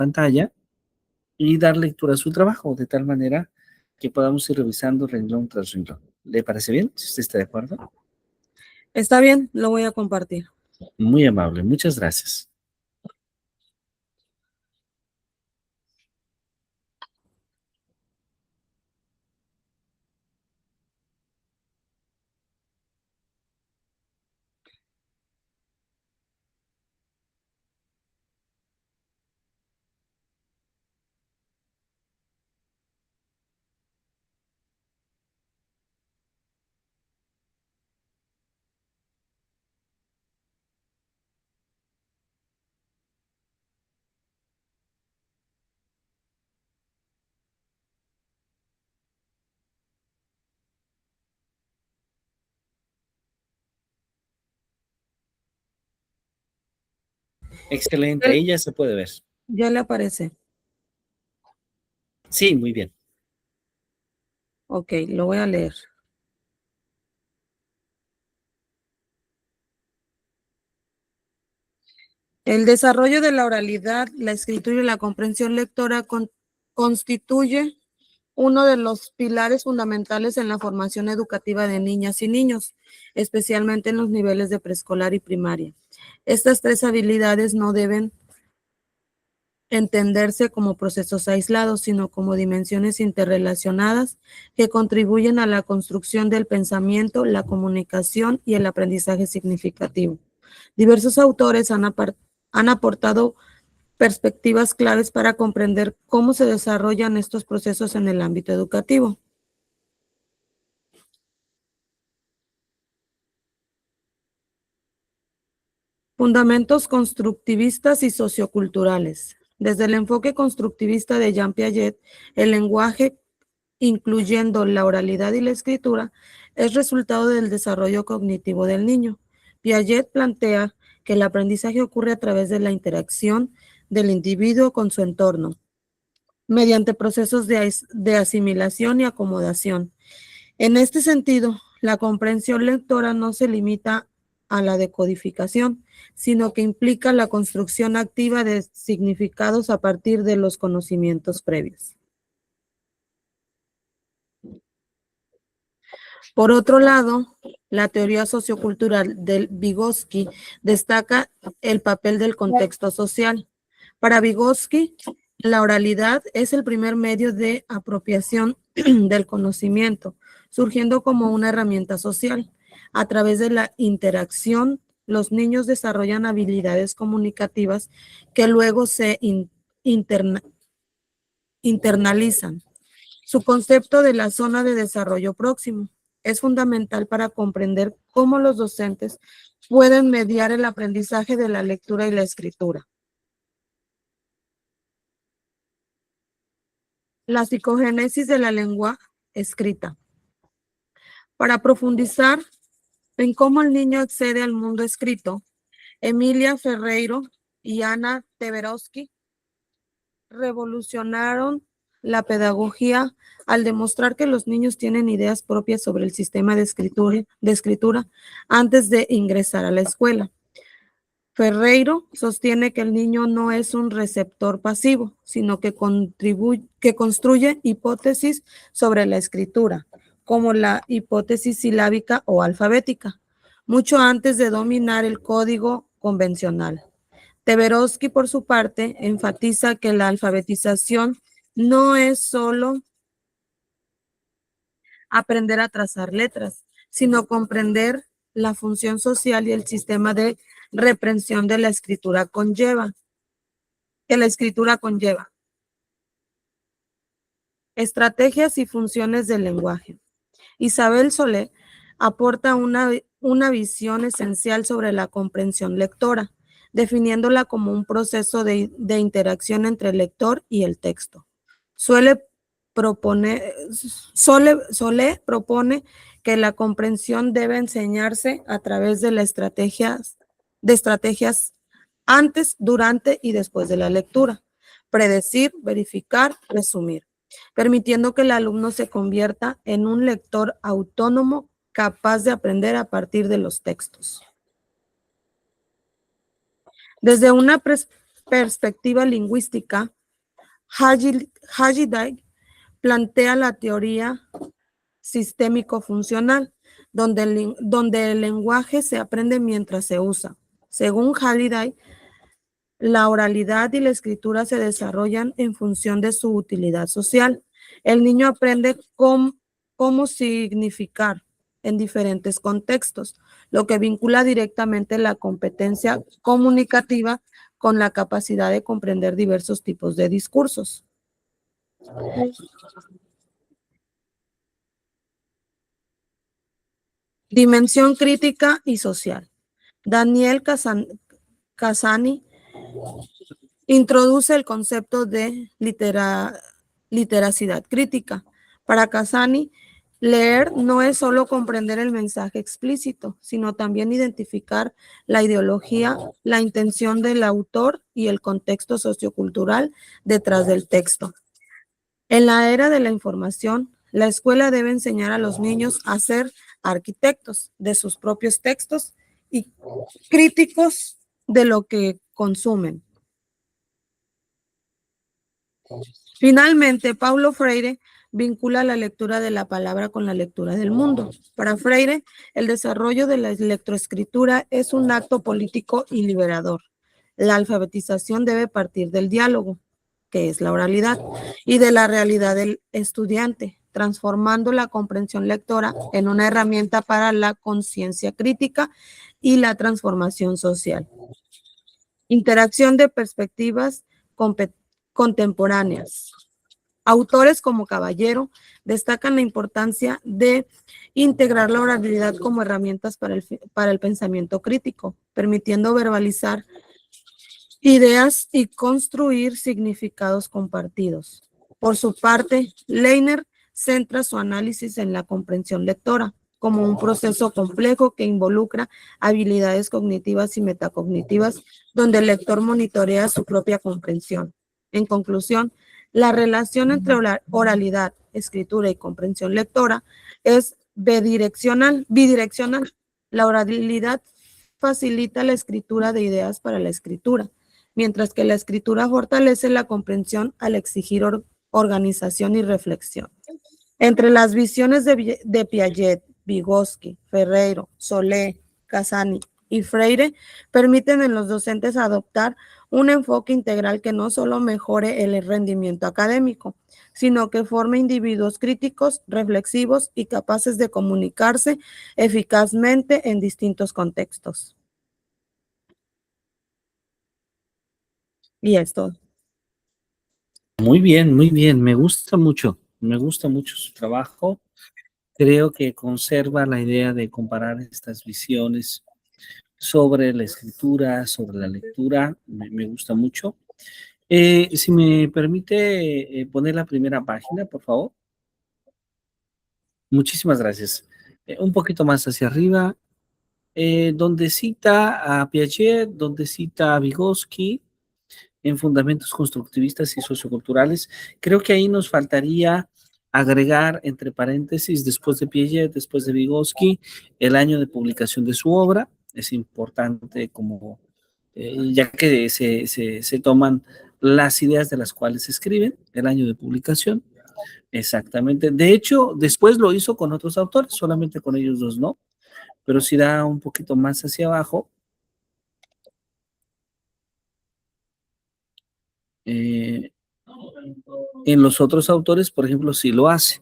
pantalla y dar lectura a su trabajo, de tal manera que podamos ir revisando renglón tras renglón. ¿Le parece bien? Si usted está de acuerdo. Está bien, lo voy a compartir. Muy amable, muchas gracias. Excelente, ahí ya se puede ver. Ya le aparece. Sí, muy bien. Ok, lo voy a leer. El desarrollo de la oralidad, la escritura y la comprensión lectora constituye uno de los pilares fundamentales en la formación educativa de niñas y niños, especialmente en los niveles de preescolar y primaria. Estas tres habilidades no deben entenderse como procesos aislados, sino como dimensiones interrelacionadas que contribuyen a la construcción del pensamiento, la comunicación y el aprendizaje significativo. Diversos autores han aportado perspectivas claves para comprender cómo se desarrollan estos procesos en el ámbito educativo. Fundamentos constructivistas y socioculturales. Desde el enfoque constructivista de Jean Piaget, el lenguaje, incluyendo la oralidad y la escritura, es resultado del desarrollo cognitivo del niño. Piaget plantea que el aprendizaje ocurre a través de la interacción del individuo con su entorno, mediante procesos de asimilación y acomodación. En este sentido, la comprensión lectora no se limita a la decodificación, sino que implica la construcción activa de significados a partir de los conocimientos previos. Por otro lado, la teoría sociocultural de Vygotsky destaca el papel del contexto social. Para Vygotsky, la oralidad es el primer medio de apropiación del conocimiento, surgiendo como una herramienta social. A través de la interacción, los niños desarrollan habilidades comunicativas que luego se internalizan. Su concepto de la zona de desarrollo próximo es fundamental para comprender cómo los docentes pueden mediar el aprendizaje de la lectura y la escritura. La psicogénesis de la lengua escrita. Para profundizar en cómo el niño accede al mundo escrito, Emilia Ferreiro y Ana Teberovsky revolucionaron la pedagogía al demostrar que los niños tienen ideas propias sobre el sistema de escritura antes de ingresar a la escuela. Ferreiro sostiene que el niño no es un receptor pasivo, sino que construye hipótesis sobre la escritura, como la hipótesis silábica o alfabética, mucho antes de dominar el código convencional. Teberovsky, por su parte, enfatiza que la alfabetización no es solo aprender a trazar letras, sino comprender la función social y el sistema de reprensión de la escritura conlleva. Estrategias y funciones del lenguaje. Isabel Solé aporta una visión esencial sobre la comprensión lectora, definiéndola como un proceso de interacción entre el lector y el texto. Solé propone que la comprensión debe enseñarse a través de estrategias antes, durante y después de la lectura. Predecir, verificar, resumir, permitiendo que el alumno se convierta en un lector autónomo capaz de aprender a partir de los textos. Desde una perspectiva lingüística, Haji plantea la teoría sistémico-funcional, donde el lenguaje se aprende mientras se usa. Según Halliday, la oralidad y la escritura se desarrollan en función de su utilidad social. El niño aprende cómo significar en diferentes contextos, lo que vincula directamente la competencia comunicativa con la capacidad de comprender diversos tipos de discursos. Dimensión crítica y social. Daniel Casani introduce el concepto de literacidad crítica. Para Casani, leer no es solo comprender el mensaje explícito, sino también identificar la ideología, la intención del autor y el contexto sociocultural detrás del texto. En la era de la información, la escuela debe enseñar a los niños a ser arquitectos de sus propios textos y críticos de lo que consumen. Finalmente, Paulo Freire vincula la lectura de la palabra con la lectura del mundo. Para Freire, el desarrollo de la lectoescritura es un acto político y liberador. La alfabetización debe partir del diálogo, que es la oralidad, y de la realidad del estudiante, transformando la comprensión lectora en una herramienta para la conciencia crítica y la transformación social. Interacción de perspectivas contemporáneas. Autores como Caballero destacan la importancia de integrar la oralidad como herramientas para el pensamiento crítico, permitiendo verbalizar ideas y construir significados compartidos. Por su parte, Leiner centra su análisis en la comprensión lectora como un proceso complejo que involucra habilidades cognitivas y metacognitivas, donde el lector monitorea su propia comprensión. En conclusión, la relación entre oralidad, escritura y comprensión lectora es bidireccional. La oralidad facilita la escritura de ideas para la escritura, mientras que la escritura fortalece la comprensión al exigir organización y reflexión. Entre las visiones de Piaget, Vygotsky, Ferreiro, Solé, Casani y Freire permiten en los docentes adoptar un enfoque integral que no solo mejore el rendimiento académico, sino que forme individuos críticos, reflexivos y capaces de comunicarse eficazmente en distintos contextos. Y esto. Muy bien, me gusta mucho su trabajo. Creo que conserva la idea de comparar estas visiones sobre la escritura, sobre la lectura, me gusta mucho. Si me permite poner la primera página, por favor. Muchísimas gracias. Un poquito más hacia arriba, donde cita a Piaget, donde cita a Vygotsky en Fundamentos Constructivistas y Socioculturales. Creo que ahí nos faltaría agregar entre paréntesis, después de Piaget, después de Vygotsky, el año de publicación de su obra. Es importante como, ya que se toman las ideas de las cuales se escriben, el año de publicación. Exactamente. De hecho, después lo hizo con otros autores, solamente con ellos dos no, pero si da un poquito más hacia abajo, en los otros autores, por ejemplo, sí lo hace.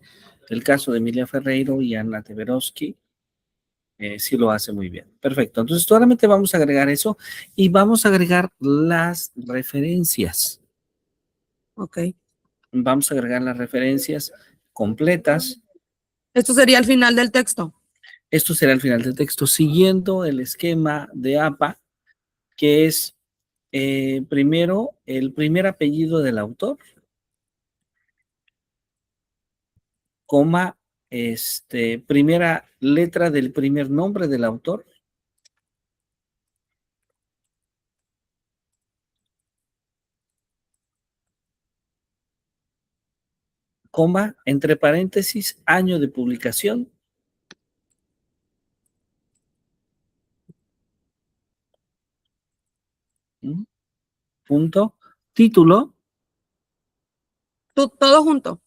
El caso de Emilia Ferreiro y Anna Teberovsky, sí lo hace muy bien. Perfecto. Entonces, solamente vamos a agregar eso y vamos a agregar las referencias. Ok. Vamos a agregar las referencias completas. Esto sería el final del texto. Esto será el final del texto, siguiendo el esquema de APA, que es primero el primer apellido del autor, coma, primera letra del primer nombre del autor, coma, entre paréntesis, año de publicación, punto, título, Todo junto.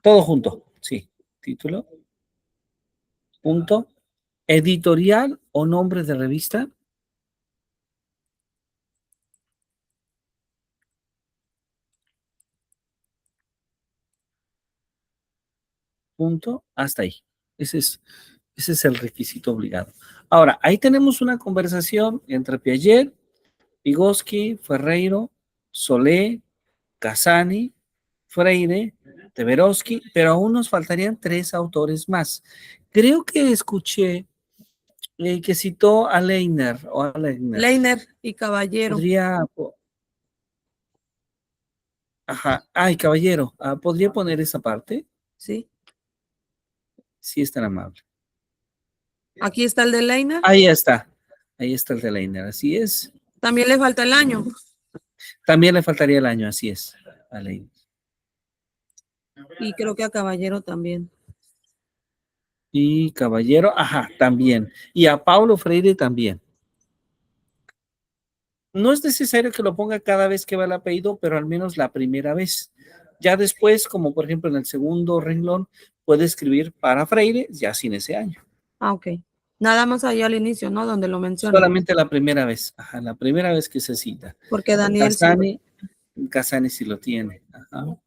todo junto, sí, título, punto, editorial o nombre de revista, punto, hasta ahí. Ese es el requisito obligado. Ahora, ahí tenemos una conversación entre Piaget, Vygotsky, Ferreiro, Solé, Casani, Freire, Teberovsky, pero aún nos faltarían 3 autores más. Creo que escuché que citó a Leiner o a Leiner. Leiner y Caballero. Podría, ajá, ay, caballero, ¿podría poner esa parte? Sí. Sí, es tan amable. Aquí está el de Leiner. Ahí está el de Leiner, así es. También le falta el año. También le faltaría el año, así es, a Leiner. Y creo que a Caballero también. Y Caballero, ajá, también. Y a Paulo Freire también. No es necesario que lo ponga cada vez que va el apellido, pero al menos la primera vez. Ya después, como por ejemplo en el segundo renglón, puede escribir para Freire, ya sin ese año. Ah, ok. Nada más ahí al inicio, ¿no? Donde lo menciona. Solamente la primera vez, ajá, la primera vez que se cita. Porque Daniel sí. Casani sí lo tiene. Ajá.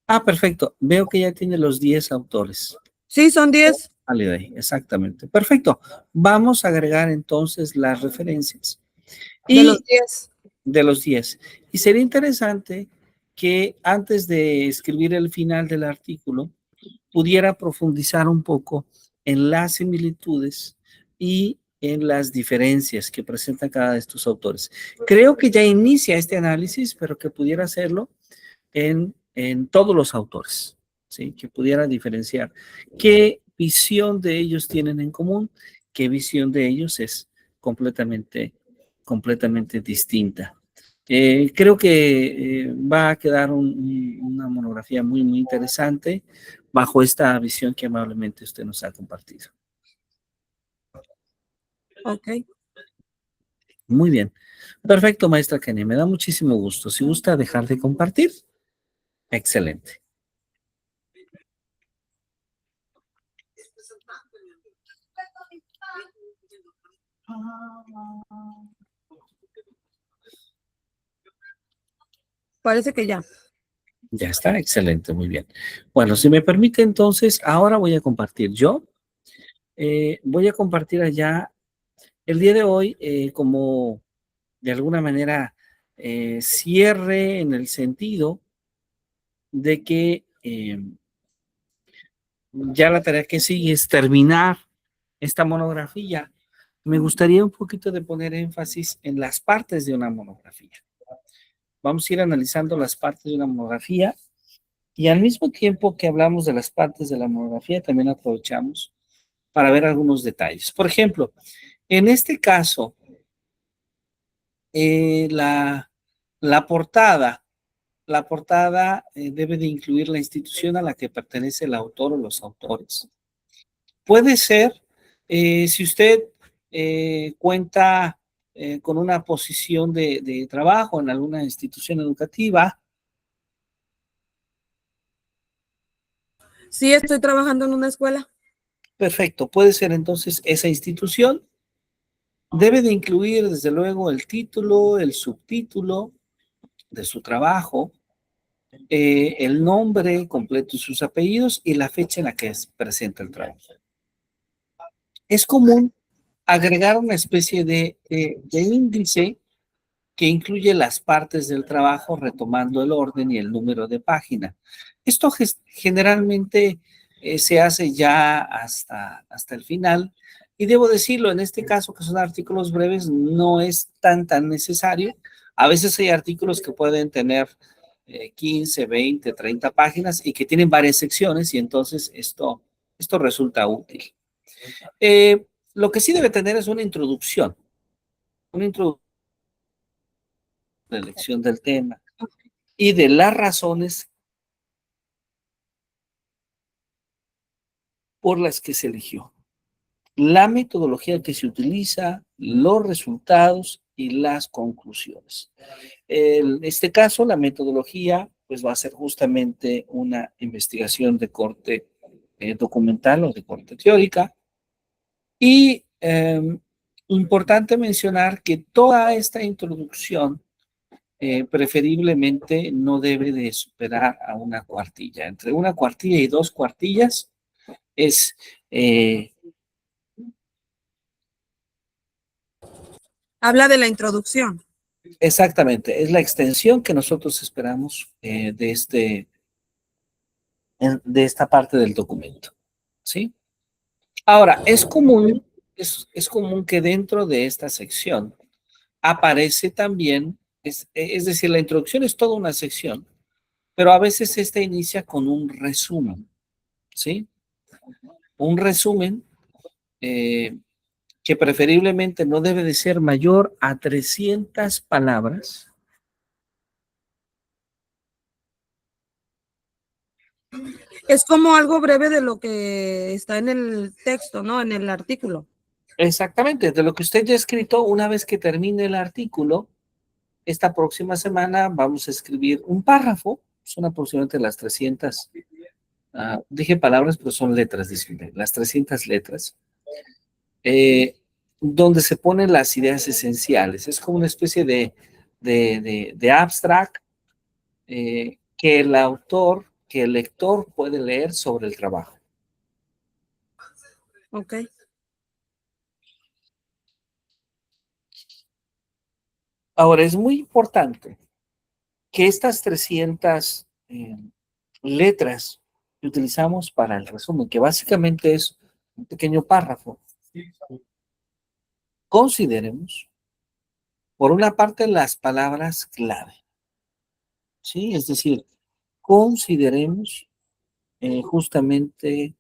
Ah, perfecto. Veo que ya tiene los 10 autores. Sí, son 10. Halliday, exactamente. Perfecto. Vamos a agregar entonces las referencias. De los 10. De los 10. Y sería interesante que antes de escribir el final del artículo, pudiera profundizar un poco en las similitudes y en las diferencias que presenta cada de estos autores. Creo que ya inicia este análisis, pero que pudiera hacerlo en todos los autores, ¿sí? Que pudiera diferenciar qué visión de ellos tienen en común, qué visión de ellos es completamente distinta. Creo que va a quedar una monografía muy, muy interesante bajo esta visión que amablemente usted nos ha compartido. Ok. Muy bien. Perfecto, maestra Kenia. Me da muchísimo gusto. Si gusta dejar de compartir, excelente. Parece que ya. Ya está, excelente, muy bien. Bueno, si me permite entonces, ahora voy a compartir yo. Voy a compartir allá el día de hoy como de alguna manera cierre en el sentido de que ya la tarea que sigue es terminar esta monografía. Me gustaría un poquito de poner énfasis en las partes de una monografía. Vamos a ir analizando las partes de una monografía y al mismo tiempo que hablamos de las partes de la monografía, también aprovechamos para ver algunos detalles. Por ejemplo, en este caso, eh, la, la portada, debe de incluir la institución a la que pertenece el autor o los autores. Puede ser, si usted cuenta con una posición de trabajo en alguna institución educativa. Sí, estoy trabajando en una escuela. Perfecto, puede ser entonces esa institución. Debe de incluir desde luego el título, el subtítulo de su trabajo, el nombre completo y sus apellidos y la fecha en la que se presenta el trabajo. Es común agregar una especie de índice que incluye las partes del trabajo retomando el orden y el número de página. Esto generalmente se hace ya hasta el final y debo decirlo, en este caso que son artículos breves no es tan necesario. A veces hay artículos que pueden tener 15, 20, 30 páginas y que tienen varias secciones y entonces esto resulta útil. Lo que sí debe tener es una introducción de elección del tema y de las razones por las que se eligió, la metodología que se utiliza, los resultados y las conclusiones. En este caso, la metodología pues va a ser justamente una investigación de corte documental o de corte teórica. Y importante mencionar que toda esta introducción preferiblemente no debe de superar a una cuartilla. Entre una cuartilla y 2 cuartillas es Habla de la introducción. exactamente, es la extensión que nosotros esperamos de esta parte del documento, ¿sí? Ahora, es común que dentro de esta sección aparece también, es decir, la introducción es toda una sección, pero a veces esta inicia con un resumen, ¿sí? Un resumen eh, que preferiblemente no debe de ser mayor a 300 palabras. Es como algo breve de lo que está en el texto, ¿no? En el artículo. Exactamente, de lo que usted ya ha escrito, una vez que termine el artículo, esta próxima semana vamos a escribir un párrafo, son aproximadamente las 300, dije palabras, pero son letras, disculpen, las 300 letras, donde se ponen las ideas esenciales. Es como una especie de abstract que el autor, que el lector puede leer sobre el trabajo. Ok. Ahora, es muy importante que estas 300 letras que utilizamos para el resumen, que básicamente es un pequeño párrafo, consideremos, por una parte, las palabras clave, ¿sí? Es decir, consideremos justamente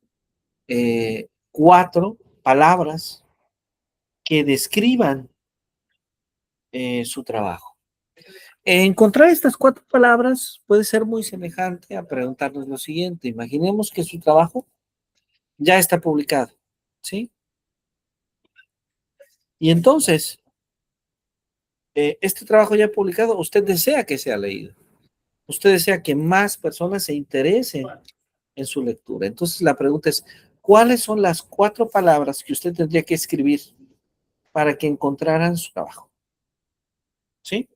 4 palabras que describan su trabajo. Encontrar estas 4 palabras puede ser muy semejante a preguntarnos lo siguiente. Imaginemos que su trabajo ya está publicado, ¿sí? Y entonces, este trabajo ya publicado, usted desea que sea leído. Usted desea que más personas se interesen en su lectura. Entonces, la pregunta es, ¿cuáles son las 4 palabras que usted tendría que escribir para que encontraran su trabajo? ¿Sí?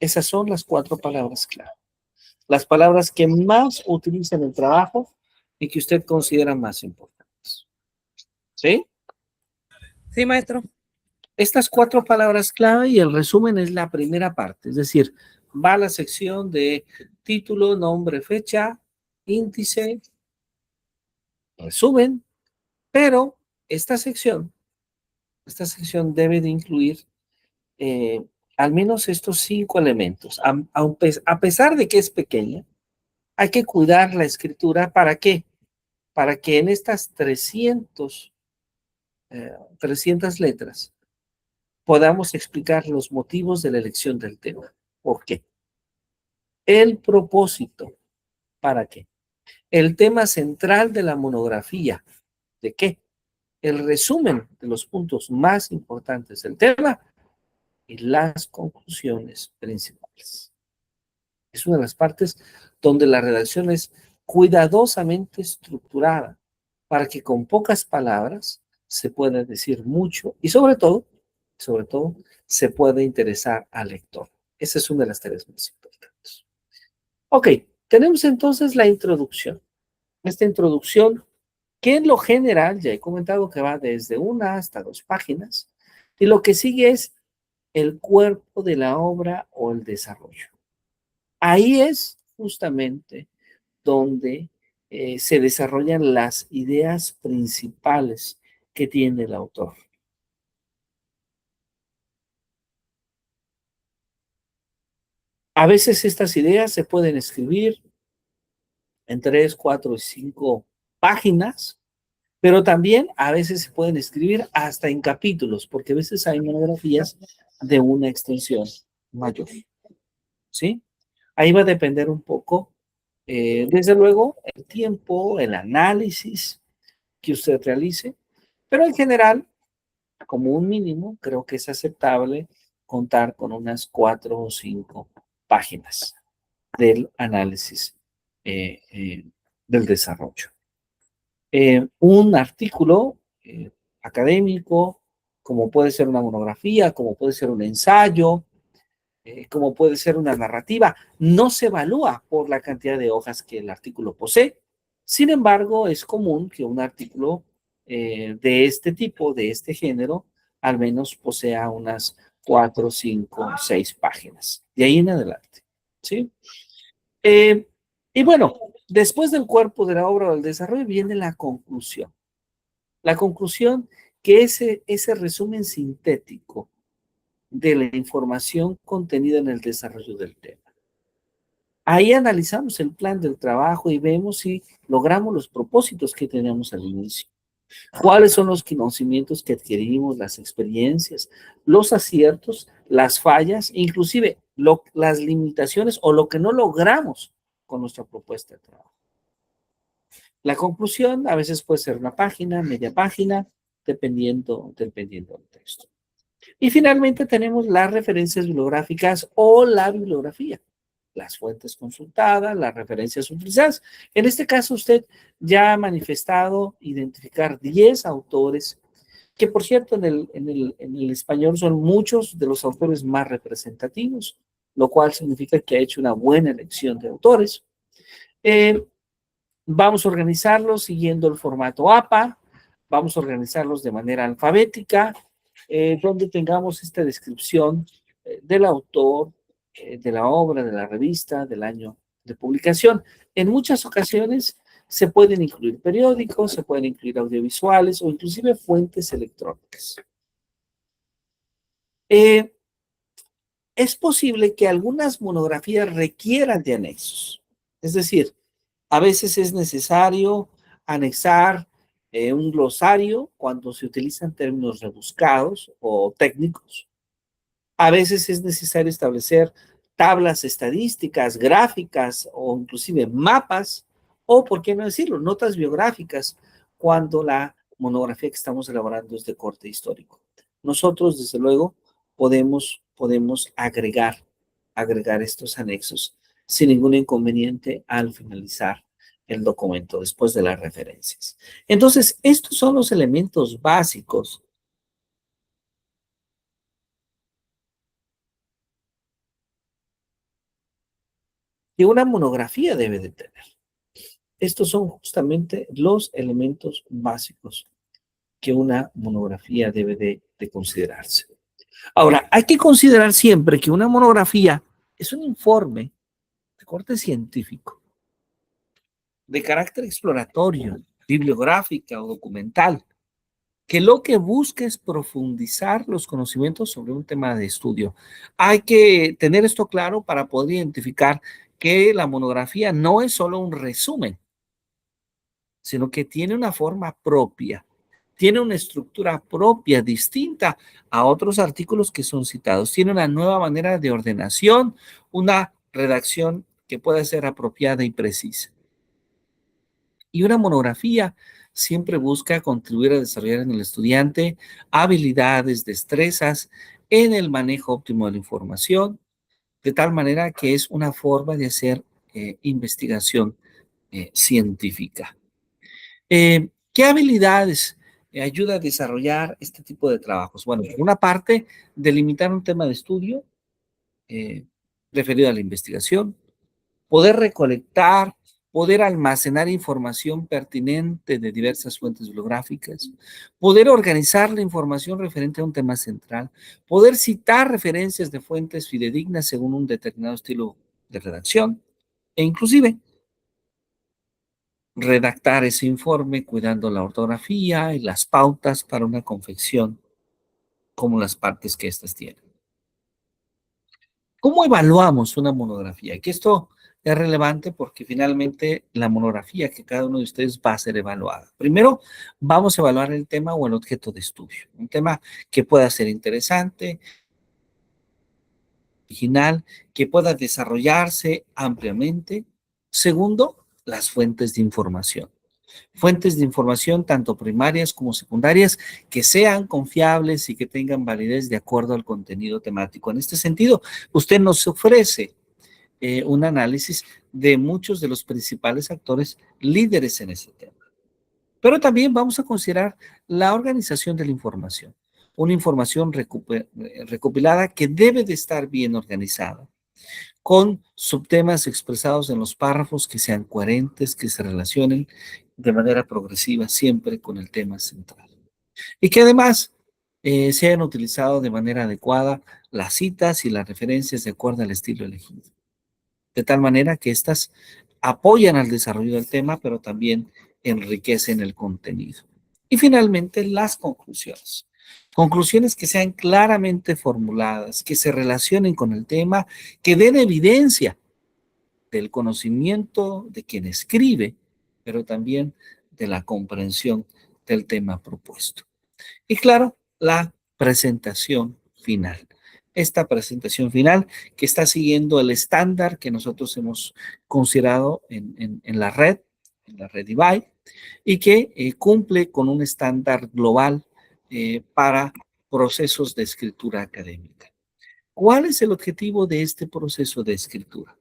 Esas son las 4 palabras clave. Las palabras que más utiliza en el trabajo y que usted considera más importantes. ¿Sí? Sí, maestro. Estas 4 palabras clave y el resumen es la primera parte, es decir, va a la sección de título, nombre, fecha, índice, resumen, pero esta sección debe de incluir al menos estos 5 elementos. A pesar de que es pequeña, hay que cuidar la escritura. ¿Para qué? Para que en estas 300 letras podamos explicar los motivos de la elección del tema. ¿Por qué? El propósito. ¿Para qué? El tema central de la monografía. ¿De qué? El resumen de los puntos más importantes del tema y las conclusiones principales. Es una de las partes donde la redacción es cuidadosamente estructurada para que con pocas palabras se pueda decir mucho y sobre todo, se pueda interesar al lector. Esa es una de las tareas más importantes. Ok, tenemos entonces la introducción. Esta introducción, que en lo general, ya he comentado que va desde 1 hasta 2 páginas, y lo que sigue es el cuerpo de la obra o el desarrollo. Ahí es justamente donde se desarrollan las ideas principales que tiene el autor. A veces estas ideas se pueden escribir en 3, 4 y 5 páginas, pero también a veces se pueden escribir hasta en capítulos, porque a veces hay monografías de una extensión mayor, ¿sí? Ahí va a depender un poco, desde luego, el tiempo, el análisis que usted realice, pero en general, como un mínimo, creo que es aceptable contar con unas 4 o 5 páginas del análisis del desarrollo. Un artículo académico, como puede ser una monografía, como puede ser un ensayo, como puede ser una narrativa, no se evalúa por la cantidad de hojas que el artículo posee. Sin embargo, es común que un artículo de este tipo, de este género, al menos posea unas 4, 5, 6 páginas. De ahí en adelante. ¿Sí? Eh, y bueno, después del cuerpo de la obra o del desarrollo viene la conclusión. La conclusión que ese resumen sintético de la información contenida en el desarrollo del tema. Ahí analizamos el plan del trabajo y vemos si logramos los propósitos que teníamos al inicio. ¿Cuáles son los conocimientos que adquirimos, las experiencias, los aciertos, las fallas, inclusive las limitaciones o lo que no logramos con nuestra propuesta de trabajo? La conclusión a veces puede ser una página, media página, dependiendo del texto. Y finalmente tenemos las referencias bibliográficas o la bibliografía, las fuentes consultadas, las referencias utilizadas. En este caso, usted ya ha manifestado identificar 10 autores, que por cierto en el español son muchos de los autores más representativos, lo cual significa que ha hecho una buena elección de autores. Vamos a organizarlos siguiendo el formato APA, vamos a organizarlos de manera alfabética, donde tengamos esta descripción del autor, de la obra, de la revista, del año de publicación. En muchas ocasiones se pueden incluir periódicos, se pueden incluir audiovisuales o inclusive fuentes electrónicas. Es posible que algunas monografías requieran de anexos, es decir, a veces es necesario anexar un glosario cuando se utilizan términos rebuscados o técnicos. A veces es necesario establecer tablas estadísticas, gráficas o inclusive mapas o, por qué no decirlo, notas biográficas cuando la monografía que estamos elaborando es de corte histórico. Nosotros, desde luego, podemos agregar estos anexos sin ningún inconveniente al finalizar el documento después de las referencias. Entonces, estos son los elementos básicos que una monografía debe de tener. Estos son justamente los elementos básicos que una monografía debe de considerarse. Ahora, hay que considerar siempre que una monografía es un informe de corte científico, de carácter exploratorio, bibliográfica o documental, que lo que busca es profundizar los conocimientos sobre un tema de estudio. Hay que tener esto claro para poder identificar que la monografía no es solo un resumen, sino que tiene una forma propia, tiene una estructura propia, distinta a otros artículos que son citados, tiene una nueva manera de ordenación, una redacción que puede ser apropiada y precisa. Y una monografía siempre busca contribuir a desarrollar en el estudiante habilidades, destrezas en el manejo óptimo de la información, de tal manera que es una forma de hacer investigación científica. ¿Qué habilidades ayuda a desarrollar este tipo de trabajos? Bueno, por una parte, delimitar un tema de estudio eh, referido a la investigación, poder recolectar, poder almacenar información pertinente de diversas fuentes bibliográficas, poder organizar la información referente a un tema central, poder citar referencias de fuentes fidedignas según un determinado estilo de redacción, e inclusive redactar ese informe cuidando la ortografía y las pautas para una confección como las partes que éstas tienen. ¿Cómo evaluamos una monografía? Que esto es relevante porque finalmente la monografía que cada uno de ustedes va a ser evaluada. Primero, vamos a evaluar el tema o el objeto de estudio. Un tema que pueda ser interesante, original, que pueda desarrollarse ampliamente. Segundo, las fuentes de información. Fuentes de información, tanto primarias como secundarias, que sean confiables y que tengan validez de acuerdo al contenido temático. En este sentido, usted nos ofrece un análisis de muchos de los principales actores líderes en ese tema. Pero también vamos a considerar la organización de la información. Una información recopilada que debe de estar bien organizada, con subtemas expresados en los párrafos que sean coherentes, que se relacionen de manera progresiva siempre con el tema central. Y que además se hayan utilizado de manera adecuada las citas y las referencias de acuerdo al estilo elegido. De tal manera que éstas apoyan al desarrollo del tema, pero también enriquecen el contenido. Y finalmente, las conclusiones. Conclusiones que sean claramente formuladas, que se relacionen con el tema, que den evidencia del conocimiento de quien escribe, pero también de la comprensión del tema propuesto. Y claro, la presentación final. Esta presentación final que está siguiendo el estándar que nosotros hemos considerado en la red IBAI, y que cumple con un estándar global para procesos de escritura académica. ¿Cuál es el objetivo de este proceso de escritura?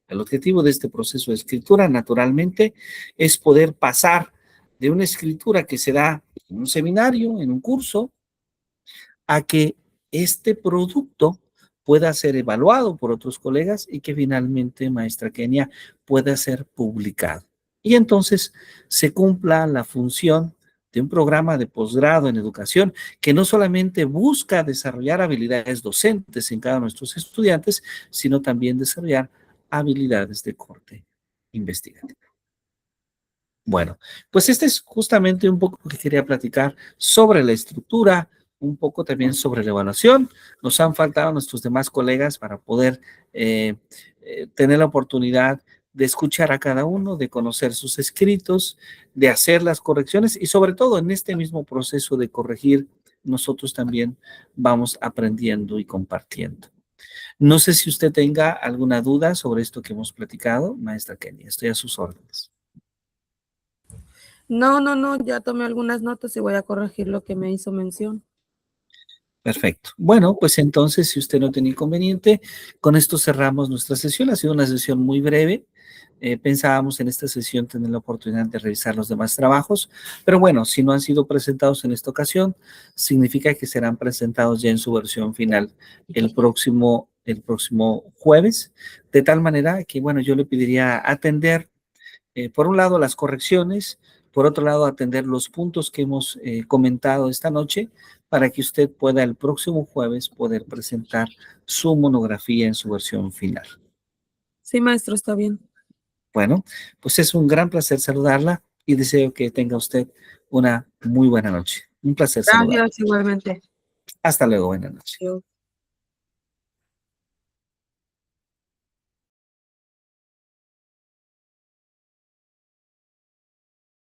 El objetivo de este proceso de escritura, naturalmente, es poder pasar de una escritura que se da en un seminario, en un curso, a que este producto pueda ser evaluado por otros colegas y que finalmente, maestra Kenia, pueda ser publicado. Y entonces se cumpla la función de un programa de posgrado en educación que no solamente busca desarrollar habilidades docentes en cada uno de nuestros estudiantes, sino también desarrollar habilidades de corte investigativo. Bueno, pues este es justamente un poco lo que quería platicar sobre la estructura, un poco también sobre la evaluación. Nos han faltado nuestros demás colegas para poder tener la oportunidad de escuchar a cada uno, de conocer sus escritos, de hacer las correcciones y sobre todo en este mismo proceso de corregir, nosotros también vamos aprendiendo y compartiendo. No sé si usted tenga alguna duda sobre esto que hemos platicado, maestra Kenia, estoy a sus órdenes. No, ya tomé algunas notas y voy a corregir lo que me hizo mención. Perfecto. Bueno, pues entonces, si usted no tiene inconveniente, con esto cerramos nuestra sesión. Ha sido una sesión muy breve. Pensábamos en esta sesión tener la oportunidad de revisar los demás trabajos, pero bueno, si no han sido presentados en esta ocasión, significa que serán presentados ya en su versión final el próximo jueves, de tal manera que, bueno, yo le pediría atender, por un lado, las correcciones, por otro lado, atender los puntos que hemos comentado esta noche, para que usted pueda el próximo jueves poder presentar su monografía en su versión final. Sí, maestro, está bien. Bueno, pues es un gran placer saludarla y deseo que tenga usted una muy buena noche. Un placer saludarla. Gracias, igualmente. Hasta luego, buenas noches. Adiós.